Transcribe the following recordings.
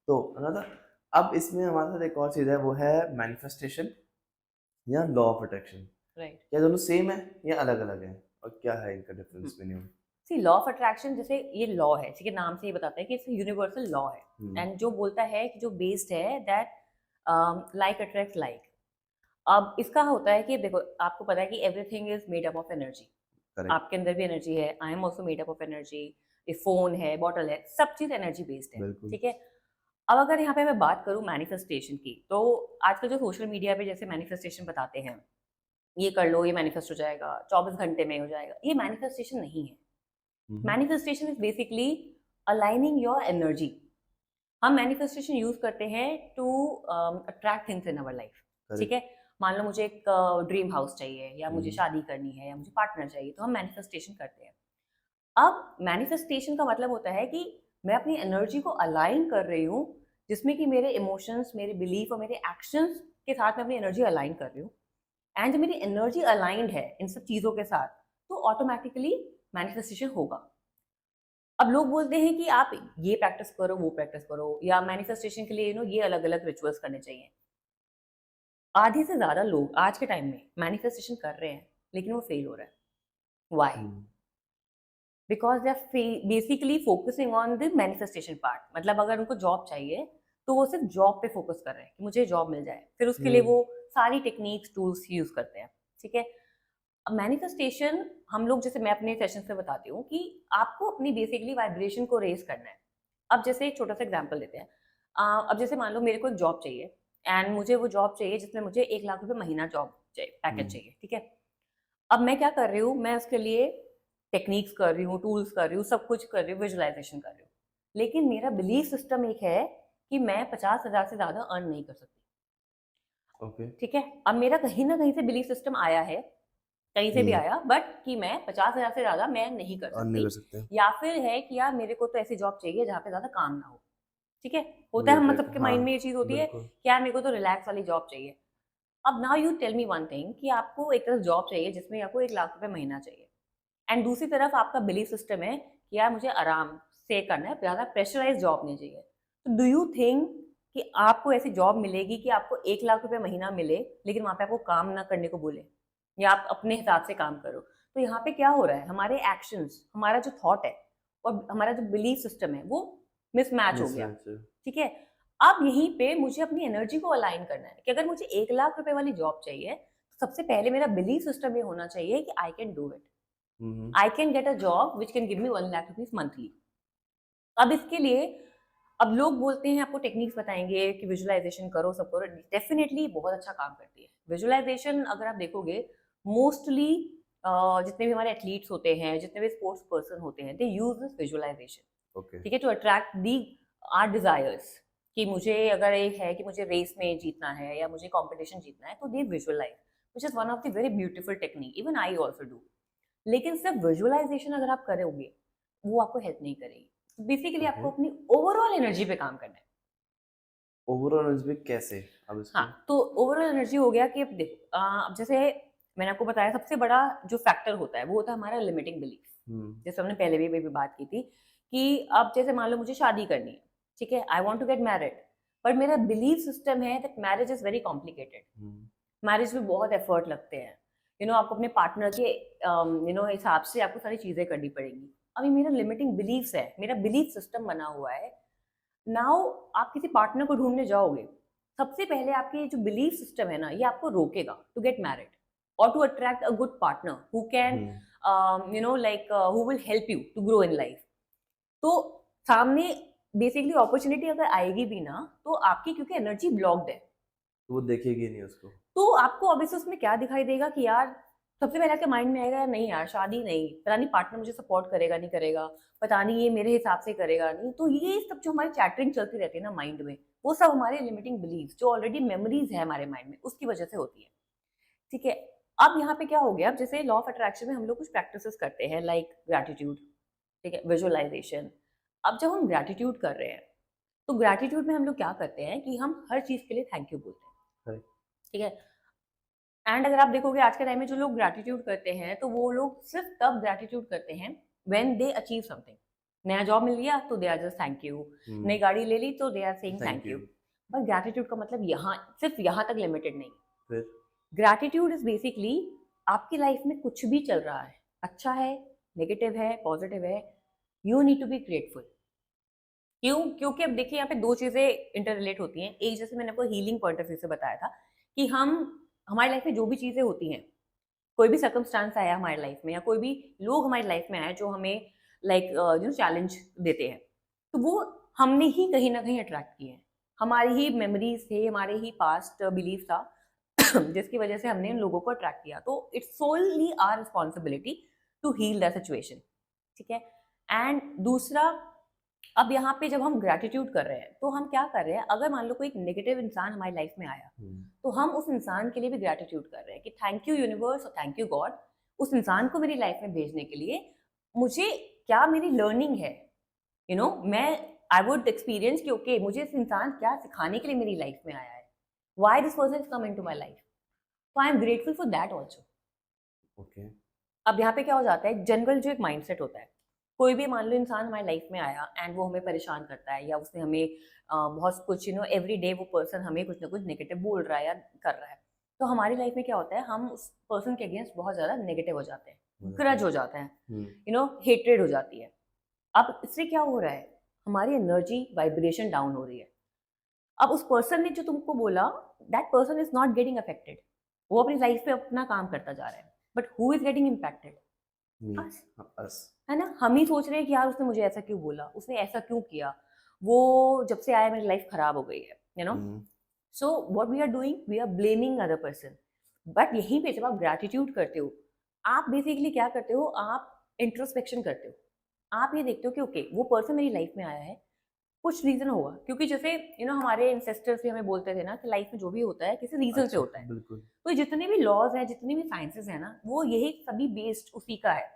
तो अनदर, अब इसमें हमारे साथ एक और चीज़ है, वो है मैनिफेस्टेशन या लॉ ऑफ अट्रैक्शन। राइट। क्या दोनों सेम है या अलग-अलग हैं? और क्या है इनका difference between? See law of attraction, जैसे ये लॉ है, ठीक है, नाम से ये बताता है कि इट्स यूनिवर्सल लॉ है। हुँ, एंड जो बोलता है कि जो बेस्ड है दैट लाइक अट्रैक्ट लाइक। अब इसका होता है कि देखो, आपको पता है कि everything is made up of energy. Correct, आपके अंदर भी एनर्जी है, I am also made up of energy. ये फोन है, बॉटल है, सब चीज एनर्जी बेस्ड है। बिल्कुल। ठीक है। अब अगर यहाँ पे मैं बात करूँ मैनिफेस्टेशन की, तो आजकल जो सोशल मीडिया पे जैसे मैनिफेस्टेशन बताते हैं, ये कर लो, ये मैनिफेस्ट हो जाएगा, 24 घंटे में हो जाएगा, ये मैनिफेस्टेशन नहीं है। Hmm, hmm, manifestation is basically aligning your energy. हम मैनिफेस्टेशन यूज करते हैं to attract things in our life. ठीक करेक्ट। है। मान लो मुझे एक ड्रीम हाउस चाहिए, या हुँ, मुझे हुँ, शादी करनी है, या मुझे पार्टनर चाहिए, तो हम मैनिफेस्टेशन करते हैं। अब मैनिफेस्टेशन का मतलब होता है कि मैं अपनी एनर्जी को अलाइन कर रही हूँ, जिसमें कि मेरे इमोशंस, मेरे बिलीफ और मेरे एक्शंस के साथ मैं अपनी एनर्जी अलाइन कर रही हूँ। एंड जब मेरी एनर्जी अलाइंड है इन सब चीज़ों के साथ, तो ऑटोमेटिकली मैनिफेस्टेशन होगा। अब लोग बोलते हैं कि आप ये प्रैक्टिस करो, वो प्रैक्टिस करो, या मैनिफेस्टेशन के लिए ये अलग अलग रिचुअल्स करने चाहिए। आधे से ज्यादा लोग आज के टाइम में मैनिफेस्टेशन कर रहे हैं, लेकिन वो फेल हो रहा है। Why? Hmm, because they are basically focusing on the manifestation part. मतलब अगर उनको जॉब चाहिए, तो वो सिर्फ जॉब पे फोकस कर रहे हैं कि मुझे जॉब मिल जाए, फिर उसके लिए हुँ, वो सारी टेक्निक्स टूल्स यूज करते हैं। ठीक है। अब मैनिफेस्टेशन, हम लोग जैसे मैं अपने सेशन से बताती हूँ कि आपको अपनी बेसिकली वाइब्रेशन को रेज करना है। अब जैसे एक छोटा सा एग्जांपल लेते हैं। अब जैसे मान लो मेरे को एक जॉब चाहिए, एंड मुझे वो जॉब चाहिए जिसमें मुझे 1 लाख रुपए महीना जॉब चाहिए, पैकेज हुँ, चाहिए। ठीक है। अब मैं क्या कर रही हूँ, मैं उसके लिए टेक्निक्स कर रही हूँ, टूल्स कर रही हूँ, सब कुछ कर रही हूँ, विजुअलाइजेशन कर रही हूँ। लेकिन मेरा बिलीफ सिस्टम एक है कि मैं 50,000 से ज़्यादा अर्न नहीं कर सकती। ओके। ठीक है। अब मेरा कहीं ना कहीं से बिलीफ सिस्टम आया है, कहीं से भी हुँ, आया, बट कि मैं 50,000 से ज़्यादा मैं नहीं कर अर्न नहीं सकती। कर सकते। या फिर है कि यार मेरे को तो ऐसी जॉब चाहिए जहाँ पे ज़्यादा काम ना हो। ठीक है। होता है, वेट, हम वेट, सबके हाँ, माइंड में ये चीज़ होती है बिल्कुल। कि यार मेरे को तो रिलैक्स वाली जॉब चाहिए। अब now you tell me one thing, कि आपको एक तरफ जॉब चाहिए जिसमें आपको 1 लाख रुपए महीना चाहिए, एंड दूसरी तरफ आपका बिलीफ सिस्टम है कि यार मुझे आराम से करना है, ज़्यादा प्रेशराइज जॉब नहीं चाहिए। तो डू यू थिंक कि आपको ऐसी जॉब मिलेगी कि आपको 1 लाख रुपए महीना मिले, लेकिन वहाँ पे आपको काम ना करने को बोले, या आप अपने हिसाब से काम करो? तो यहाँ पे क्या हो रहा है, हमारे एक्शंस, हमारा जो थॉट है और हमारा जो बिलीफ सिस्टम है, वो मिसमैच हो गया। मिसमैच है। ठीक है। अब यहीं पे मुझे अपनी एनर्जी को अलाइन करना है कि अगर मुझे 1 लाख रुपए वाली जॉब चाहिए, तो सबसे पहले मेरा बिलीफ सिस्टम ये होना चाहिए कि I can do it. Hmm, hmm, I can get a job which can give me 1 lakh rupees monthly. अब इसके लिए, अब लोग बोलते हैं, आपको टेक्निक्स बताएंगे कि विजुअलाइजेशन करो, सब करो। डेफिनेटली बहुत अच्छा काम करती है विजुअलाइजेशन। अगर आप देखोगे, मोस्टली जितने भी हमारे एथलीट्स होते हैं, जितने भी स्पोर्ट्स पर्सन होते हैं, they use this visualisation. Okay, ठीक है, to attract their desires. कि मुझे अगर एक है कि मुझे रेस में जीतना है, या मुझे कंपटीशन जीतना है, तो they visualize, which is one of the very beautiful technique, even I also do. लेकिन सिर्फ विजुअलाइजेशन अगर आप करोगे, वो आपको हेल्प नहीं करेगी। Basically okay. आपको अपनी ओवरऑल एनर्जी पे काम करना है। ओवरऑल एनर्जी कैसे? अब हाँ, इसको तो ओवरऑल एनर्जी हो गया कि अब देखो, अब जैसे मैंने आपको बताया, सबसे बड़ा जो फैक्टर होता है वो होता है हमारा लिमिटिंग बिलीफ। हुँ, जैसे हमने पहले भी बात की थी कि अब जैसे मान लो मुझे शादी करनी है, ठीक है, I want to get married, पर मेरा बिलीफ सिस्टम है that marriage is very complicated. Hmm, marriage में बहुत एफर्ट लगते हैं। आपको अपने पार्टनर के हिसाब से आपको सारी चीजें करनी पड़ेंगी। अभी मेरा लिमिटिंग बिलीफ्स है, मेरा बिलीफ सिस्टम बना हुआ है। नाउ आप किसी पार्टनर को ढूंढने जाओगे, सबसे पहले आपके ये जो बिलीफ सिस्टम है ना, ये आपको रोकेगा टू गेट मैरिड और to attract a good partner who can hmm, like who will help you to grow in life. तो सामने बेसिकली अपॉर्चुनिटी अगर आएगी भी ना, तो आपकी क्योंकि एनर्जी ब्लॉक्ड है, तो वो देखेगी नहीं उसको। तो आपको ऑब्वियसली उसमें क्या दिखाई देगा कि यार, सबसे पहले आपके माइंड में आएगा यार नहीं यार, शादी नहीं, पता नहीं पार्टनर मुझे सपोर्ट करेगा नहीं करेगा, पता नहीं ये मेरे हिसाब से करेगा नहीं। तो ये सब जो हमारी चैटरिंग चलती रहती है ना माइंड में, वो सब हमारे लिमिटिंग बिलीफ जो ऑलरेडी मेमोरीज है हमारे माइंड में, उसकी वजह से होती है। ठीक है। अब यहाँ पे क्या हो गया, अब जैसे लॉ ऑफ अट्रैक्शन में हम लोग कुछ प्रैक्टिसेस करते हैं, लाइक ग्रैटिट्यूड, ठीक है, विजुअलाइजेशन। अब जब हम ग्रैटिट्यूड कर रहे हैं, तो ग्रैटिट्यूड में हम लोग क्या करते हैं कि हम हर चीज के लिए थैंक यू बोलते हैं। करेक्ट, ठीक है। एंड अगर आप देखोगे आज के टाइम में जो लोग ग्रैटिट्यूड करते हैं, तो वो लोग सिर्फ तब ग्रैटिट्यूड करते हैं व्हेन दे अचीव समथिंग। नया जॉब मिल गया तो they are just thank you, नई गाड़ी ले ली तो they are saying thank thank you. You. पर ग्रैटिट्यूड का मतलब यहाँ सिर्फ यहाँ तक लिमिटेड नहीं। फिर ग्रैटिट्यूड इज बेसिकली आपकी लाइफ में कुछ भी चल रहा है, अच्छा है, नेगेटिव है, पॉजिटिव है, you need to be grateful. क्यों? क्योंकि अब देखिए यहाँ पे दो चीजें इंटर रिलेट होती हैं। एक, जैसे मैंने आपको हीलिंग पॉइंट ऑफ व्यू से बताया था कि हम हमारी लाइफ में जो भी चीजें होती हैं, कोई भी सर्कमस्टांस आया हमारी लाइफ में या कोई भी लोग हमारी लाइफ में आए जो हमें लाइक चैलेंज देते हैं, तो वो हमने ही कहीं ना कहीं अट्रैक्ट किए हैं। हमारी ही मेमोरीज थे, हमारे ही पास्ट बिलीफ था जिसकी वजह से हमने उन लोगों को अट्रैक्ट किया। तो it's solely our responsibility to heal the situation. ठीक है। एंड दूसरा, अब यहाँ पे जब हम ग्रैटिट्यूड कर रहे हैं तो हम क्या कर रहे हैं, अगर मान लो कोई एक नेगेटिव इंसान हमारी लाइफ में आया तो हम उस इंसान के लिए भी ग्रैटिट्यूड कर रहे हैं कि थैंक यू यूनिवर्स और थैंक यू गॉड उस इंसान को मेरी लाइफ में भेजने के लिए। मुझे क्या मेरी लर्निंग है, मैं आई वुड एक्सपीरियंस कि ओके मुझे इस इंसान क्या सिखाने के लिए मेरी लाइफ में आया है, why this person is come into my life, so I am grateful for that also. Okay. अब यहाँ पे क्या हो जाता है, जनरल जो एक माइंडसेट होता है, कोई भी मान लो इंसान हमारी लाइफ में आया एंड वो हमें परेशान करता है या उसने हमें बहुत कुछ एवरी डे वो पर्सन हमें कुछ ना कुछ नेगेटिव बोल रहा है या कर रहा है, तो हमारी लाइफ में क्या होता है, हम उस पर्सन के अगेंस्ट बहुत ज़्यादा नेगेटिव हो जाते हैं, ग्रज हो जाते हैं, हेट्रेड हो जाती है। अब इससे क्या हो रहा है, हमारी एनर्जी वाइब्रेशन डाउन हो रही है। अब उस पर्सन ने जो तुमको बोला, that person is not getting affected, वो अपनी लाइफ पे अपना काम करता जा रहा है, but who is getting impacted? Us. है ना, हम ही सोच रहे हैं कि यार उसने मुझे ऐसा क्यों बोला, उसने ऐसा क्यों किया, वो जब से आया मेरी लाइफ खराब हो गई है, so what we are doing, we are blaming other person. But यहीं पे जब आप ग्रैटिट्यूड करते हो, आप बेसिकली क्या करते हो, आप इंट्रोस्पेक्शन करते हो। आप ये देखते हो कि ओके वो पर्सन मेरी लाइफ में आया है, कुछ रीजन होगा, क्योंकि जैसे हमारे एंसेस्टर्स भी हमें बोलते थे ना कि लाइफ में जो भी होता है किसी रीजन से होता है। बिल्कुल। तो जितने भी लॉज हैं, जितनी भी साइंसेस हैं ना, वो यही सभी बेस्ड उसी का है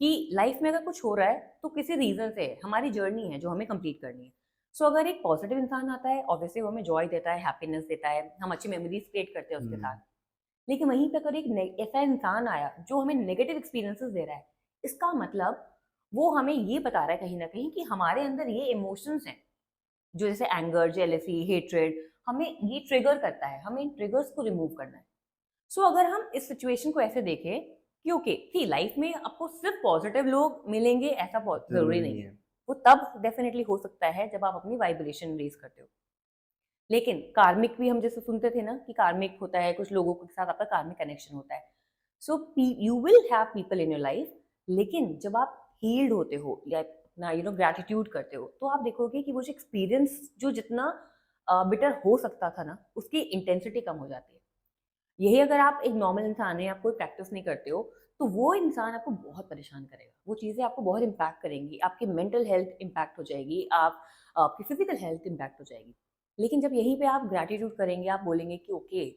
कि लाइफ में अगर कुछ हो रहा है तो किसी रीजन से है, हमारी जर्नी है जो हमें कंप्लीट करनी है। सो अगर एक पॉजिटिव इंसान आता है, ऑब्वियसली वो हमें जॉय देता है, हैप्पीनेस देता है, हम अच्छी मेमोरीज क्रिएट करते हैं उसके साथ। लेकिन वहीं पे अगर एक ऐसा इंसान आया जो हमें नेगेटिव एक्सपीरियंसेस दे रहा है, इसका मतलब वो हमें ये बता रहा है कहीं ना कहीं कि हमारे अंदर ये इमोशंस हैं, जो जैसे एंगर, जेलसी, हेट्रेड, हमें ये ट्रिगर करता है, हमें इन ट्रिगर्स को रिमूव करना है। सो अगर हम इस सिचुएशन को ऐसे देखें कि ओके थी लाइफ में आपको सिर्फ पॉजिटिव लोग मिलेंगे ऐसा जरूरी नहीं है, वो तब डेफिनेटली हो सकता है जब आप अपनी वाइब्रेशन रेज करते हो। लेकिन कार्मिक भी हम जैसे सुनते थे ना कि कार्मिक होता है, कुछ लोगों के साथ आपका कार्मिक कनेक्शन होता है। So you will have people in your life, लेकिन जब आप हील्ड होते हो या अपना ग्रैटिट्यूड करते हो, तो आप देखोगे कि वो जो एक्सपीरियंस जो जितना बिटर हो सकता था ना, उसकी इंटेंसिटी कम हो जाती है। यही अगर आप एक नॉर्मल इंसान है, आप कोई प्रैक्टिस नहीं करते हो, तो वो इंसान आपको बहुत परेशान करेगा, वो चीज़ें आपको बहुत इम्पैक्ट करेंगी, आपकी मेंटल हेल्थ इम्पैक्ट हो जाएगी, आपकी फिजिकल हेल्थ इम्पैक्ट हो जाएगी। लेकिन जब यहीं पे आप ग्रैटिट्यूड करेंगे, आप बोलेंगे कि ओके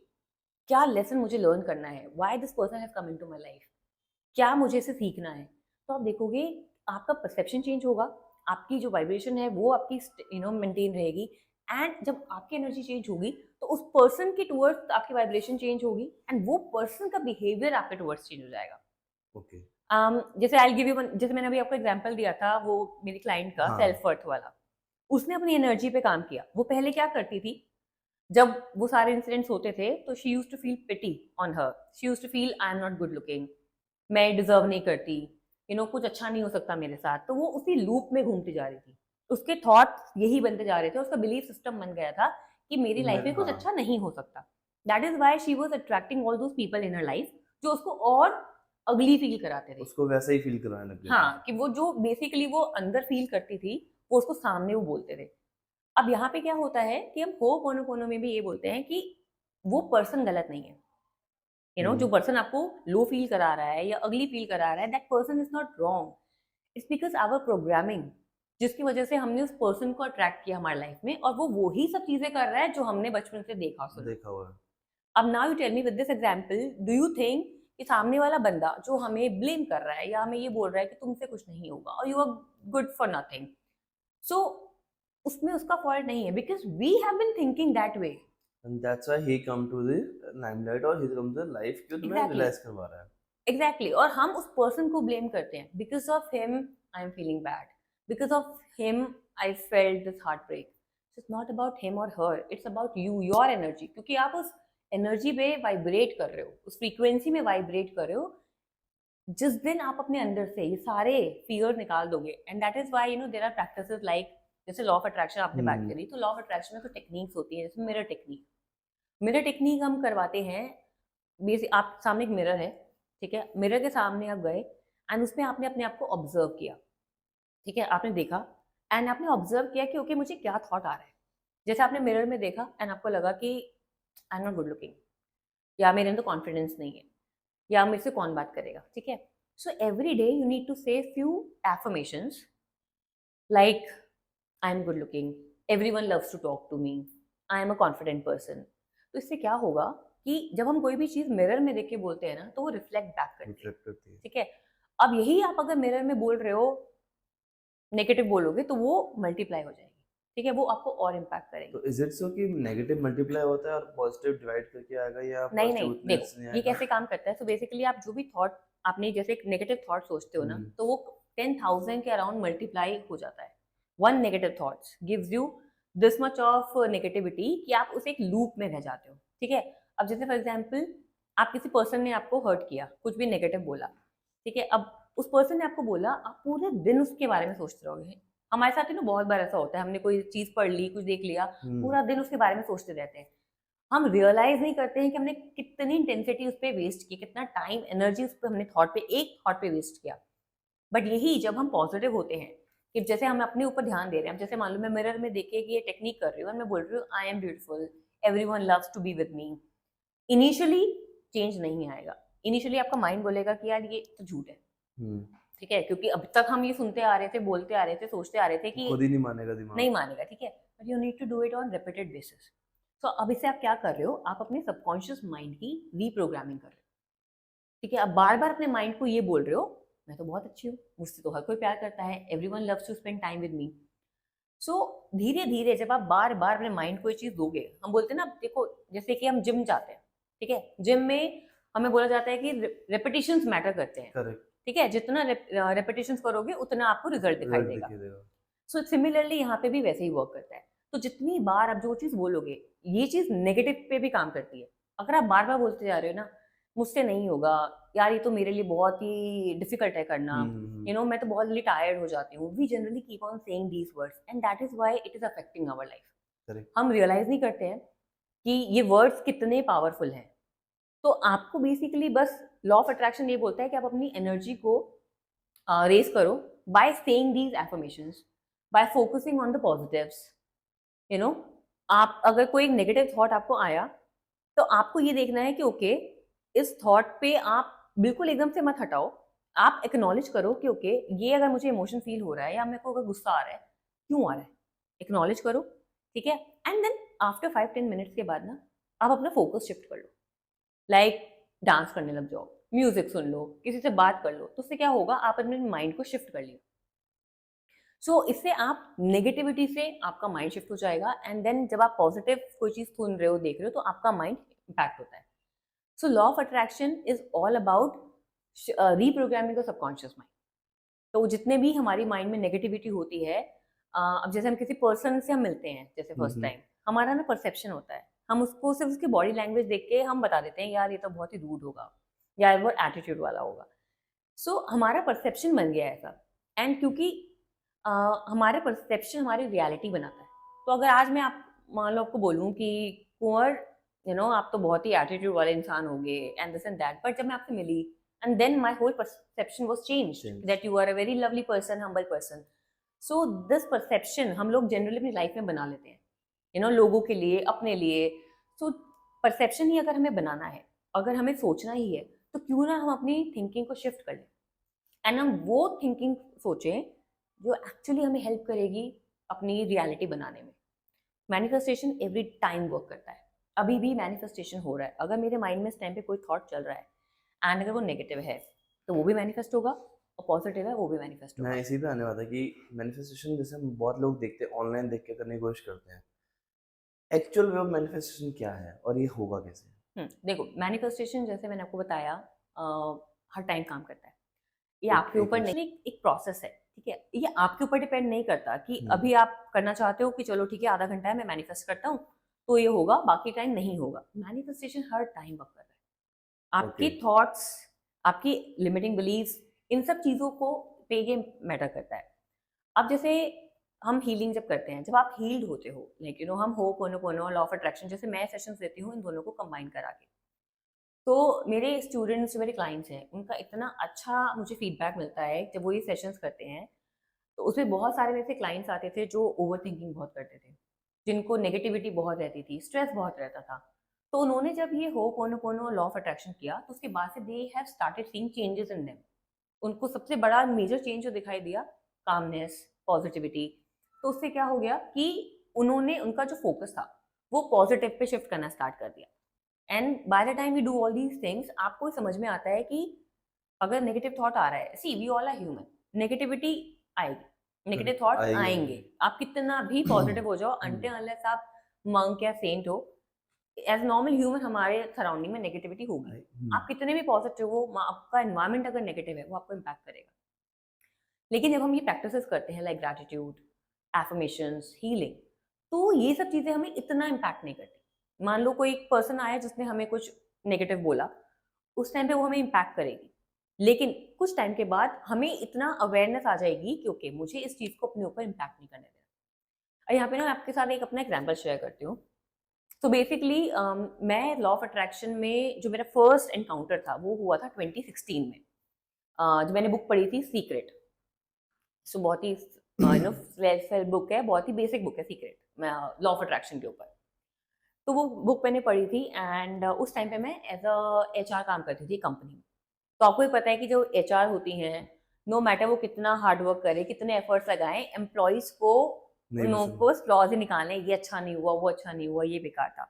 क्या लेसन मुझे लर्न करना है, why this person has come into my life, क्या मुझे इसे सीखना है, तो आप देखोगे आपका परसेप्शन चेंज होगा, आपकी जो वाइब्रेशन है वो आपकी मेंटेन रहेगी। एंड जब आपकी एनर्जी चेंज होगी तो उस पर्सन के टुवर्ड्स आपकी वाइब्रेशन चेंज होगी एंड वो पर्सन का बिहेवियर आपके टुवर्ड्स चेंज हो जाएगा। ओके। जैसे आई गिव यू जैसे मैंने अभी आपको एग्जांपल दिया था वो मेरी क्लाइंट का सेल्फ वर्थ वाला, उसने अपनी एनर्जी पे काम किया। वो पहले क्या करती थी, जब वो सारे इंसिडेंट्स होते थे तो she used to feel pity on her, she used to feel I am not good looking, मैं डिजर्व नहीं करती, कुछ अच्छा नहीं हो सकता मेरे साथ। तो वो उसी लूप में घूमती जा रही थी, उसके थॉट्स यही बनते जा रहे थे, उसका बिलीफ सिस्टम बन गया था कि मेरी लाइफ में कुछ अच्छा नहीं हो सकता। That is why she was attracting all those people in her life जो उसको और अगली फील कराते थे, उसको वैसा ही फील कराने लग गए। हाँ, कि वो जो बेसिकली वो अंदर फील करती थी वो उसको सामने वो बोलते थे। अब यहाँ पे क्या होता है कि हम हो'ओपोनोपोनो में भी ये बोलते हैं कि वो पर्सन गलत नहीं है, जो पर्सन आपको लो फील करा रहा है या अगली फील करा रहा है, that person is not wrong, it's because our programming, जिसकी वजह से हमने उस पर्सन को अट्रैक्ट किया हमारी लाइफ में, और वो वही सब चीजें कर रहा है जो हमने बचपन से देखा हुआ है। अब now you tell me with this example, do you think कि सामने वाला बंदा जो हमें ब्लेम कर रहा है या हमें ये बोल रहा है कि तुमसे कुछ नहीं होगा और you are good for nothing, so उसमें उसका फॉल्ट नहीं है, because we have been thinking that way. And that's why he come to the limelight और he comes to life क्यों तुम्हें रियलाइज करवा रहा है। एग्जैक्टली, और हम उस पर्सन को ब्लेम करते हैं, because of him I am feeling bad, because of him I felt this heartbreak. It's not about him और her, it's about you, your energy, क्योंकि आप उस एनर्जी पे वाइब्रेट कर रहे हो, उस फ्रीक्वेंसी में वाइब्रेट कर रहे हो। जिस दिन आप अपने अंदर से ये सारे फियर निकाल दोगे, and that is why there are practices like, जैसे लॉ ऑफ अट्रैक्शन आपने बात हम्म। करी, तो लॉ ऑफ अट्रैक्शन में तो टेक्निक्स होती है, जैसे मिरर टेक्निक। मिरर टेक्निक हम करवाते हैं, बेसिक आप सामने एक मिरर है, ठीक है, मिरर के सामने आप गए एंड उसमें आपने अपने आप को ऑब्जर्व किया, ठीक है, आपने देखा एंड आपने ऑब्जर्व किया कि ओके मुझे क्या थॉट आ रहा है। जैसे आपने मिरर में देखा एंड आपको लगा कि आई एम नॉट गुड लुकिंग, या मेरे अंदर कॉन्फिडेंस नहीं है, या मेरे से कौन बात करेगा, ठीक है। So every day you need to say few affirmations like I am good looking, everyone loves to talk to me, I am a confident person. तो इससे क्या होगा कि जब हम कोई भी चीज मिरर में देख के बोलते हैं ना, तो वो रिफ्लेक्ट बैक करती है, रिफ्लेक्ट करती है। ठीक है। अब यही आप अगर मिरर में बोल रहे हो, नेगेटिव बोलोगे, तो वो मल्टीप्लाई हो जाएगी, ठीक है, वो आपको और इम्पैक्ट करेगी। तो इज इट सो कि नेगेटिव मल्टीप्लाई होता है और पॉजिटिव डिवाइड करके आएगा, या नहीं नहीं, पॉजिटिव उतने देखो से नहीं ये आएगा? कैसे काम करता है। सो बेसिकली आप जो भी थॉट, आपने जैसे एक नेगेटिव थॉट सोचते हो ना, हम्म। तो वो 10,000 के अराउंड मल्टीप्लाई हो जाता है। One negative thoughts gives you this much of negativity कि आप उस एक लूप में रह जाते हो, ठीक है। अब जैसे फॉर एग्जाम्पल, आप किसी पर्सन ने आपको हर्ट किया, कुछ भी नेगेटिव बोला, ठीक है, अब उस पर्सन ने आपको बोला, आप पूरे दिन उसके बारे में सोचते रहोगे। हमारे साथ ही ना बहुत बार ऐसा होता है, हमने कोई चीज पढ़ ली, कुछ देख लिया, पूरा दिन उसके बारे में सोचते रहते हैं। हम रियलाइज नहीं करते हैं कि हमने कितनी इंटेंसिटी उस पर वेस्ट की, कितना टाइम एनर्जी उस पर हमने थॉट पे, एक थॉट पे वेस्ट किया। बट यही जब हम पॉजिटिव होते हैं, कि जैसे हम अपने ऊपर ध्यान दे रहे हैं, जैसे मान लो मैं मिरर में देखे कि ये टेक्निक कर रही हूँ और मैं बोल रही हूँ I am beautiful, everyone loves to be with me. Initially change नहीं आएगा, इनिशियली आपका माइंड बोलेगा कि यार ये तो झूठ है, हम्म। ठीक है, क्योंकि अब तक हम ये सुनते आ रहे थे, बोलते आ रहे थे, सोचते आ रहे थे कि खुद ही नहीं मानेगा दिमाग। नहीं मानेगा, ठीक है। But you need to do it on repeated basis. तो अब इससे आप क्या कर रहे हो, आप अपने सबकॉन्शियस माइंड की रीप्रोग्रामिंग कर रहे हो, ठीक है। अब बार बार अपने माइंड को ये बोल रहे हो, मैं तो बहुत अच्छी हूँ, मुझसे तो हर कोई प्यार करता है, everyone loves to spend time with me. So धीरे धीरे जब आप बार बार अपने माइंड को ये चीज दोगे, हम बोलते हैं ना, देखो जैसे कि हम जिम जाते हैं, ठीक है, जिम में हमें बोला जाता है कि रेपिटेशंस मैटर करते हैं, करेक्ट। ठीक है, जितना रेपिटेशंस करोगे उतना आपको रिजल्ट दिखाई रिजल्ट देगा। दिखाई देगा। सो सिमिलरली यहाँ पे भी वैसे ही वर्क करता है। तो जितनी बार आप जो चीज बोलोगे, ये चीज नेगेटिव पे भी काम करती है। अगर आप बार बार बोलते जा रहे हो ना, मुझसे नहीं होगा, यार ये तो मेरे लिए बहुत ही डिफिकल्ट है करना, मैं तो बहुत जल्दी टायर्ड हो जाती हूँ, we generally keep on saying these words and that is why it is affecting our life. Correct. हम रियलाइज नहीं करते हैं कि ये वर्ड्स कितने पावरफुल हैं। तो आपको बेसिकली बस लॉ ऑफ अट्रैक्शन ये बोलता है कि आप अपनी एनर्जी को रेस करो by saying these affirmations, bye focusing on the positives. You know आप अगर कोई नेगेटिव थॉट आपको आया, तो आपको ये देखना है कि ओके, इस थॉट पे आप बिल्कुल एकदम से मत हटाओ, आप एक्नॉलेज करो कि ओके, ये अगर मुझे इमोशन फील हो रहा है या मेरे को अगर गुस्सा आ रहा है, क्यों आ रहा है, एक्नॉलेज करो, ठीक है। एंड देन आफ्टर 5-10 मिनट्स के बाद ना, आप अपना फोकस शिफ्ट कर लो, लाइक डांस करने लग जाओ, म्यूजिक सुन लो, किसी से बात कर लो, तो उससे क्या होगा, आप अपने माइंड को शिफ्ट कर लियो। सो इससे आप नेगेटिविटी से आपका माइंड शिफ्ट हो जाएगा, एंड देन जब आप पॉजिटिव कोई चीज सुन रहे हो, देख रहे हो, तो आपका माइंड इम्पैक्ट होता है। So law of attraction is all about reprogramming the subconscious mind. तो जितने भी हमारी माइंड में नेगेटिविटी होती है, अब जैसे हम किसी पर्सन से हम मिलते हैं, जैसे फर्स्ट टाइम, हमारा ना परसेप्शन होता है, हम उसको सिर्फ उसकी बॉडी लैंग्वेज देख के हम बता देते हैं, यार ये तो बहुत ही रूड होगा, या वो एटीट्यूड वाला होगा। सो हमारा परसेप्शन बन गया है ऐसा। एंड क्योंकि हमारे परसेप्शन हमारी रियलिटी बनाता है। तो अगर आज मैं आप मान लो आपको बोलूँ कि कुंवर, आप तो बहुत ही एटीट्यूड वाले इंसान हो गए and this and that, but जब मैं आपसे मिली and then my whole perception was changed that you are a very lovely person, humble person. So this perception हम लोग जनरली अपनी लाइफ में बना लेते हैं, लोगों के लिए, अपने लिए। सो परसेप्शन ही अगर हमें बनाना है, अगर हमें सोचना ही है, तो क्यों ना हम अपनी थिंकिंग को शिफ्ट कर लें एंड हम वो थिंकिंग सोचें जो एक्चुअली हमें हेल्प करेगी अपनी रियलिटी बनाने में। मैनिफेस्टेशन एवरी टाइम वर्क करता है। अभी भी मैनिफेस्टेशन हो रहा है, अगर मेरे माइंड में इस टाइम पे कोई थॉट चल रहा है एंड अगर वो नेगेटिव है, तो वो भी मैनिफेस्ट होगा, और पॉजिटिव है वो भी मैनिफेस्ट होगा। मैं इसी पे आने वाला था कि मैनिफेस्टेशन जैसे हम बहुत लोग देखते हैं, ऑनलाइन देख के करने की कोशिश करते हैं, एक्चुअल वे ऑफ मैनिफेस्टेशन क्या है और ये होगा कैसे? देखो मैनिफेस्टेशन जैसे मैंने आपको बताया, हर टाइम काम करता है, ये आपके एक ऊपर एक नहीं, एक प्रोसेस है, ठीक है? ये आपके ऊपर डिपेंड नहीं करता कि अभी आप करना चाहते हो कि चलो ठीक है आधा घंटा है मैं मैनिफेस्ट करता हूँ, तो ये होगा, बाकी टाइम नहीं होगा। मैनिफेस्टेशन हर टाइम वर्क कर रहा है। ओके। आपकी थॉट्स, आपकी लिमिटिंग बिलीव्स, इन सब चीज़ों को पे ये मैटर करता है। अब जैसे हम हीलिंग जब करते हैं, जब आप हील्ड होते हो, लाइक हम होपोनोपोनो, लॉ ऑफ अट्रैक्शन जैसे मैं सेशंस देती हूँ इन दोनों को कंबाइन करा के। तो मेरे स्टूडेंट्स जो मेरे क्लाइंट्स हैं, उनका इतना अच्छा मुझे फीडबैक मिलता है जब वो ये सेशंस करते हैं। तो उसमें बहुत सारे मेरे से क्लाइंट्स आते थे जो ओवरथिंकिंग बहुत करते थे, जिनको नेगेटिविटी बहुत रहती थी, स्ट्रेस बहुत रहता था। तो उन्होंने जब ये होपोनोपोनो लॉ ऑफ अट्रैक्शन किया, तो उसके बाद से they have started seeing changes in them. उनको सबसे बड़ा मेजर चेंज जो दिखाई दिया, कामनेस, पॉजिटिविटी। तो उससे क्या हो गया कि उन्होंने उनका जो फोकस था वो पॉजिटिव पे शिफ्ट करना स्टार्ट कर दिया। And by the time you do all these things, आपको समझ में आता है कि अगर नेगेटिव थॉट आ रहा है, see we all are human, negativity आएगी, नेगेटिव करेक्ट, थॉट्स आएगी आएंगे। आएगी। आप कितना भी पॉजिटिव हो जाओ, अनटिल अनलेस आप मंक या सेंट हो, एज नॉर्मल ह्यूमन हमारे सराउंडिंग में नेगेटिविटी होगी। आप कितने भी पॉजिटिव हो, आपका एनवायरमेंट अगर नेगेटिव है वो आपको इम्पैक्ट करेगा। लेकिन जब हम ये प्रैक्टिसेस करते हैं लाइक ग्रैटिट्यूड, एफर्मेशंस, हीलिंग, तो ये सब चीज़ें हमें इतना इम्पैक्ट नहीं करती। मान लो कोई एक पर्सन आया जिसने हमें कुछ नेगेटिव बोला, उस टाइम पे वो हमें इम्पैक्ट करेगी। लेकिन कुछ टाइम के बाद हमें इतना अवेयरनेस आ जाएगी कि ओके मुझे इस चीज़ को अपने ऊपर इम्पैक्ट नहीं करने देना। और यहाँ पे ना मैं आपके साथ एक अपना एग्जाम्पल शेयर करती हूँ। तो बेसिकली मैं लॉ ऑफ अट्रैक्शन में जो मेरा फर्स्ट एनकाउंटर था वो हुआ था 2016 में, जब मैंने बुक पढ़ी थी सीक्रेट। सो बहुत ही सेल्फ हेल्प बुक है, बहुत ही बेसिक बुक है सीक्रेट, लॉ ऑफ अट्रैक्शन के ऊपर। तो वो बुक मैंने पढ़ी थी एंड उस टाइम पे मैं एज अ एचआर काम करती थी कंपनी में। तो आपको ही पता है कि जो एचआर होती हैं, नो मैटर वो कितना हार्ड वर्क करे, कितने एफर्ट्स लगाएं, एम्प्लॉयज को नहीं उन पसंद। को फ्लॉज ही निकालने, ये अच्छा नहीं हुआ, वो अच्छा नहीं हुआ, ये बेकार था।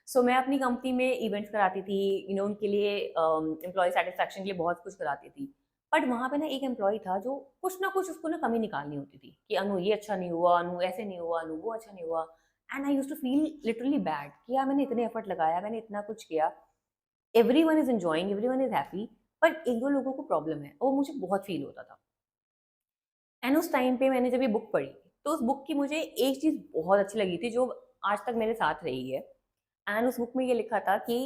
सो मैं अपनी कंपनी में इवेंट्स कराती थी, उनके लिए एम्प्लॉय सेटिस्फैक्शन के लिए बहुत कुछ कराती थी। बट वहाँ पे ना एक एम्प्लॉय था जो कुछ ना कुछ उसको ना कमी निकालनी होती थी कि अनु ये अच्छा नहीं हुआ, अनु ऐसे नहीं हुआ, अनु वो अच्छा नहीं हुआ। And I used to feel literally bad कि यार मैंने इतने एफर्ट लगाया, मैंने इतना कुछ किया, everyone is enjoying, everyone is happy, पर एक दो लोगों को प्रॉब्लम है और वो मुझे बहुत फील होता था। एंड उस टाइम पे मैंने जब ये बुक पढ़ी, तो उस बुक की मुझे एक चीज़ बहुत अच्छी लगी थी जो आज तक मेरे साथ रही है। एंड उस बुक में ये लिखा था कि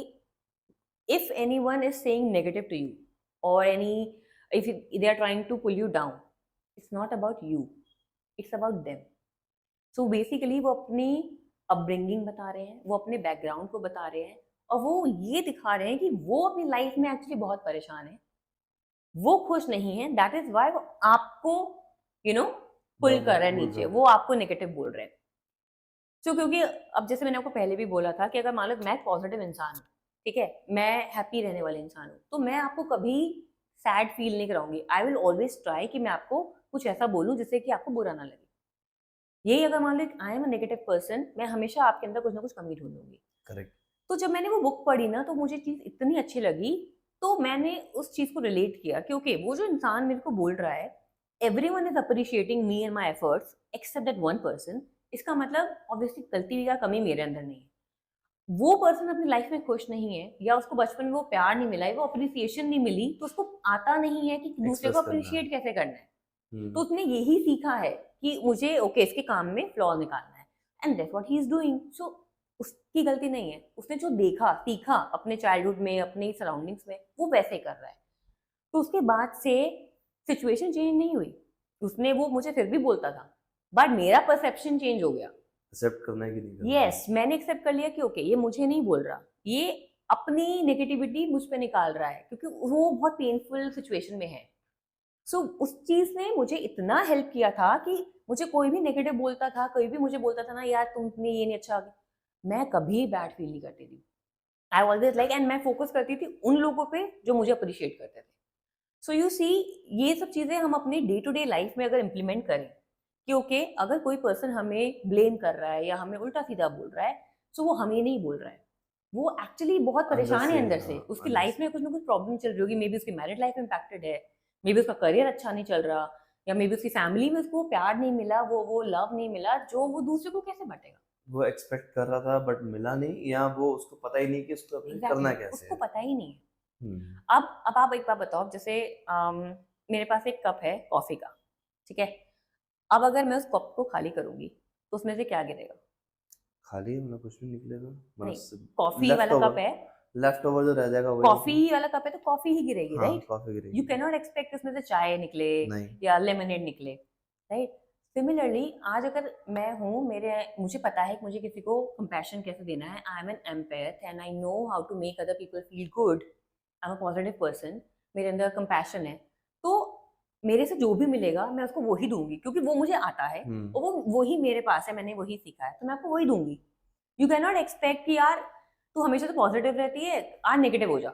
if anyone is saying negative to you or they are trying to pull you down, it's not about you, it's about them. So basically वो अपनी अपब्रिंगिंग बता रहे हैं, वो अपने बैकग्राउंड को बता रहे हैं और वो ये दिखा रहे हैं कि वो अपनी लाइफ में एक्चुअली बहुत परेशान है, वो खुश नहीं है, दैट इज वाई वो आपको पुल कर रहे हैं नीचे, वो आपको नेगेटिव बोल रहे हैं। क्योंकि अब जैसे मैंने आपको पहले भी बोला था कि अगर मान लो मैं पॉजिटिव इंसान हूँ, ठीक है, मैं हैप्पी रहने वाले इंसान हूँ, तो मैं आपको कभी सैड फील नहीं कराऊंगी। आई विल ऑलवेज ट्राई कि मैं आपको कुछ ऐसा बोलूं जिससे कि आपको बुरा ना लगे। यही अगर मान लो I am a negative person, मैं हमेशा आपके अंदर कुछ ना कुछ कमी ढूंढूंगी। करेक्ट। तो जब मैंने वो बुक पढ़ी ना, तो मुझे चीज़ इतनी अच्छी लगी, तो मैंने उस चीज़ को रिलेट किया कि ओके वो जो इंसान मेरे को बोल रहा है, everyone is appreciating me and my efforts except that one person, इसका मतलब ऑब्वियसली गलती या कमी मेरे अंदर नहीं है। वो पर्सन अपनी लाइफ में खुश नहीं है, या उसको बचपन में वो प्यार नहीं मिला है, वो अप्रिसिएशन नहीं मिली, तो उसको आता नहीं है कि दूसरे को एक्सप्रेस करना। अप्रिशिएट कैसे करना है। तो हम्म। उसने यही सीखा है कि मुझे ओके इसके काम में फ्लॉ निकालना है, and that's what he is doing. So उसकी गलती नहीं है, उसने जो देखा सीखा अपने चाइल्डहुड में, अपने सराउंडिंग्स में, वो वैसे कर रहा है। तो उसके बाद से सिचुएशन चेंज नहीं हुई, उसने वो मुझे फिर भी बोलता था, बट मेरा परसेप्शन चेंज हो गया। एक्सेप्ट करना है कि नहीं करना। यस, मैंने एक्सेप्ट कर लिया कि ओके ये मुझे नहीं बोल रहा, ये अपनी नेगेटिविटी मुझ पे निकाल रहा है, क्योंकि वो बहुत पेनफुल सिचुएशन में है। सो उस चीज ने मुझे इतना हेल्प किया था कि मुझे कोई भी नेगेटिव बोलता था, कोई भी मुझे बोलता था ना यार तुमने ये नहीं अच्छा, मैं कभी बैड फील नहीं करती थी। आई ऑलवेज लाइक, एंड मैं फोकस करती थी उन लोगों पे जो मुझे अप्रिशिएट करते थे। सो यू सी, ये सब चीजें हम अपने डे टू डे लाइफ में अगर इम्प्लीमेंट करें कि ओके अगर कोई पर्सन हमें ब्लेम कर रहा है या हमें उल्टा सीधा बोल रहा है, सो वो हमें नहीं बोल रहा है, वो एक्चुअली बहुत परेशान है अंदर से, उसकी अंदर लाइफ से। में कुछ ना कुछ प्रॉब्लम चल रही होगी, मे बी उसकी मैरिड लाइफ इम्पैक्टेड है, मे बी उसका करियर अच्छा नहीं चल रहा, या मे बी उसकी फैमिली में उसको प्यार नहीं मिला, वो लव नहीं मिला जो वो दूसरे को कैसे बांटेगा। वो एक्सपेक्ट कर रहा था बट मिला नहीं, या वो उसको पता ही नहीं कि उसको अपने करना एग्जैक्टली, कैसे उसको है। पता ही नहीं है। हम्म। अब आप एक बात बताओ, जैसे मेरे पास एक कप है कॉफी का, ठीक है। अब अगर मैं उस कप को खाली करूंगी तो उसमें से क्या गिरेगा? खाली है, मतलब कुछ भी निकलेगा, नहीं, मतलब कॉफी लेफ्ट वाला कप ओवर, है, लेफ्ट ओवर जो रह जाएगा वही कॉफी निकलेगा। वाला कप है तो कॉफी ही गिरेगी, हाँ, राइट? कॉफी यू गिरेगी। कैन नॉट एक्सपेक्ट उसमें से चाय निकले नहीं। या लेमनेड निकले, राइट? सिमिलरली आज अगर मैं हूँ, मेरे मुझे पता है कि मुझे किसी को कंपैशन कैसे देना है, I am an empath and I know how to make other people feel good, I am a positive person, मेरे अंदर कंपैशन है, तो मेरे से जो भी मिलेगा मैं उसको वही दूंगी, क्योंकि वो मुझे आता है और वो वही मेरे पास है, मैंने वही सीखा है, तो मैं आपको वही दूंगी। यू कैन नॉट एक्सपेक्ट कि यार तू हमेशा तो पॉजिटिव रहती है, आज नेगेटिव हो जा,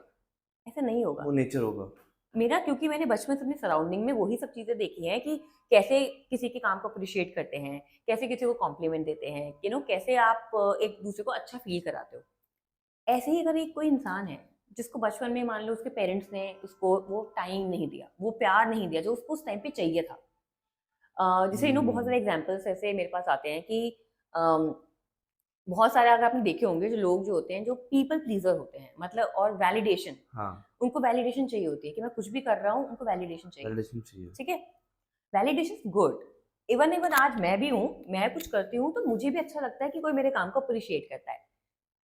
ऐसा नहीं होगा। वो नेचर होगा। मेरा, क्योंकि मैंने बचपन से अपनी सराउंडिंग में वही सब चीज़ें देखी हैं कि कैसे किसी के काम को अप्रिशिएट करते हैं, कैसे किसी को कॉम्प्लीमेंट देते हैं, कैसे आप एक दूसरे को अच्छा फील कराते हो। ऐसे ही अगर एक कोई इंसान है जिसको बचपन में मान लो उसके पेरेंट्स ने उसको वो टाइम नहीं दिया, वो प्यार नहीं दिया जो उसको उस टाइम पे चाहिए था। जैसे बहुत सारे एग्जाम्पल्स ऐसे मेरे पास आते हैं कि अम, बहुत सारे अगर आपने देखे होंगे जो लोग जो होते हैं जो पीपल प्लीजर होते हैं, मतलब, और वैलिडेशन, हाँ, उनको वैलिडेशन चाहिए होती है कि मैं कुछ भी कर रहा हूँ, उनको वैलिडेशन चाहिए, वैलिडेशन चाहिए। ठीक है। वैलिडेशन गुड, इवन इवन आज मैं भी हूँ, मैं कुछ करती हूँ तो मुझे भी अच्छा लगता है कि कोई मेरे काम को अप्रिशिएट करता है,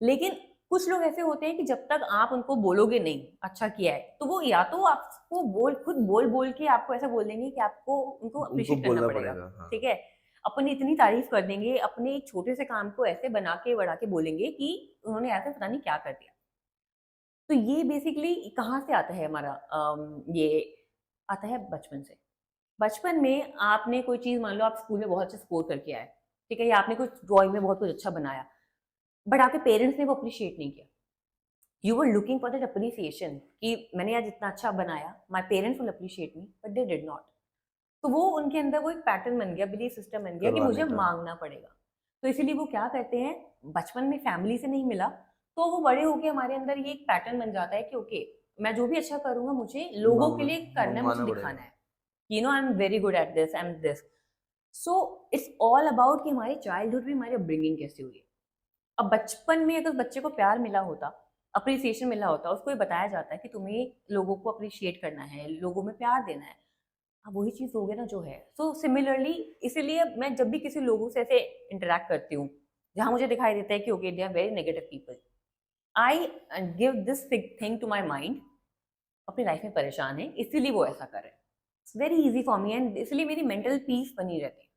लेकिन कुछ लोग ऐसे होते हैं कि जब तक आप उनको बोलोगे नहीं अच्छा किया है, तो वो या तो आपको खुद बोल बोल के आपको ऐसा बोल देंगे कि आपको उनको उनको अप्रिशिएट करना बोलना पड़ेगा, पड़ेगा, हाँ। ठीक है। अपनी इतनी तारीफ कर देंगे, अपने एक छोटे से काम को ऐसे बना के बढ़ा के बोलेंगे कि उन्होंने ऐसे पता नहीं क्या कर दिया। तो ये बेसिकली कहाँ से आता है हमारा, ये आता है बचपन से। बचपन में आपने कोई चीज़, मान लो आप स्कूल में बहुत अच्छा स्कोर करके आए, ठीक है, या आपने कुछ ड्राइंग में बहुत कुछ अच्छा बनाया, बट आपके पेरेंट्स ने वो अप्रिशिएट नहीं किया। You were looking for that appreciation कि मैंने आज इतना अच्छा बनाया, my parents will appreciate me, but they did not. तो वो उनके अंदर वो एक पैटर्न बन गया, बिलीफ सिस्टम बन गया कि मुझे करवाने का। मांगना पड़ेगा। तो इसीलिए वो क्या करते हैं, बचपन में फैमिली से नहीं मिला, तो वो बड़े होके हमारे अंदर ये एक पैटर्न बन जाता है कि ओके, मैं जो भी अच्छा करूंगा मुझे लोगों के लिए करना है, मुझे मंगवाना दिखाना पड़ेगा। है, I am very good at this, I am this. So it's all about कि हमारी चाइल्डहुड में हमारी अपब्रिंगिंग कैसी हुई है। अब बचपन में अगर बच्चे को प्यार मिला होता, अप्रिसिएशन मिला होता, उसको ये बताया जाता है कि तुम्हें लोगों को अप्रिशिएट करना है, लोगों में प्यार देना है, आप वही चीज़ दोगे ना जो है। सो सिमिलरली, इसीलिए मैं जब भी किसी लोगों से ऐसे इंटरेक्ट करती हूँ जहाँ मुझे दिखाई देता है कि okay they are very negative people, I give this thing to my mind, अपनी लाइफ में परेशान है इसीलिए वो ऐसा कर रहे हैं। It's very easy for me and इसलिए मेरी मेंटल पीस बनी रहती है।